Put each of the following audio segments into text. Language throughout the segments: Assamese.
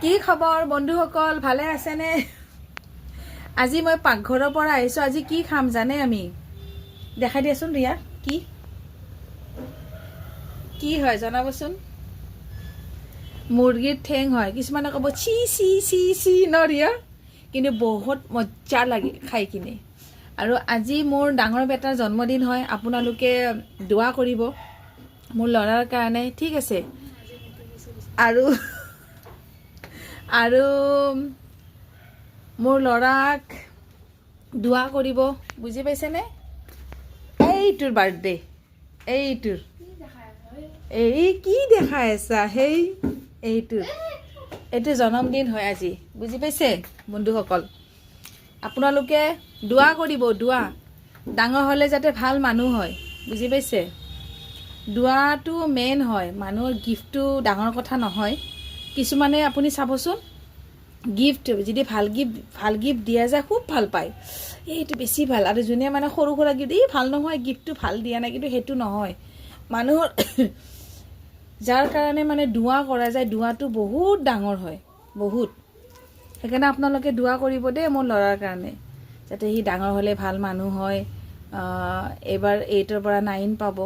কি খবৰ বন্ধুসকল, ভালে আছেনে? আজি মই পাকঘৰৰ পৰা আহিছোঁ। আজি কি খাম জানে? আমি দেখাই দিয়াচোন ৰিয়া, কি হয় জনাবচোন। মুৰ্গীৰ ঠেং হয়। কিছুমানে ক'ব চি চি চি চি ন ৰিয়া, কিন্তু বহুত মজা লাগে খাই কিনে। আৰু আজি মোৰ ডাঙৰ বেটাৰ জন্মদিন হয়। আপোনালোকে দোৱা কৰিব মোৰ ল'ৰাৰ কাৰণে, ঠিক আছে? আৰু মোৰ ল'ৰাক দোৱা কৰিব, বুজি পাইছেনে? এইটোৰ বাৰ্থডে, এইটোৰ এই কি দেখাই আছা? এইটো জন্মদিন হয় আজি, বুজি পাইছে বন্ধুসকল? আপোনালোকে দোৱা কৰিব, দোৱা। ডাঙৰ হ'লে যাতে ভাল মানুহ হয়, বুজি পাইছে? দোৱাটো মেইন হয়। মানুহৰ গিফ্টটো ডাঙৰ কথা নহয়। কিছুমানে আপুনি চাবচোন, গিফ্ট যদি ভাল গিফ্ট দিয়া যায় খুব ভাল পায়, এইটো বেছি ভাল। আৰু যোনে মানে সৰু সুৰা গিফ্ট, ভাল নহয়, গিফ্টটো ভাল দিয়া নাই, কিন্তু সেইটো নহয়। মানুহৰ যাৰ কাৰণে মানে দোৱা কৰা যায়, দোৱাটো বহুত ডাঙৰ হয়, বহুত। সেইকাৰণে আপোনালোকে দোৱা কৰিব দেই মোৰ ল'ৰাৰ কাৰণে, যাতে সি ডাঙৰ হ'লে ভাল মানুহ হয়। এইবাৰ 8ৰ পৰা 9 পাব,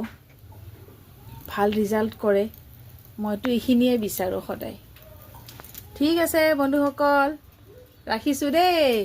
ভাল ৰিজাল্ট কৰে। মইতো এইখিনিয়ে বিচাৰোঁ সদায়। ঠিক আছে বন্ধুসকল, ৰাখিছোঁ দেই।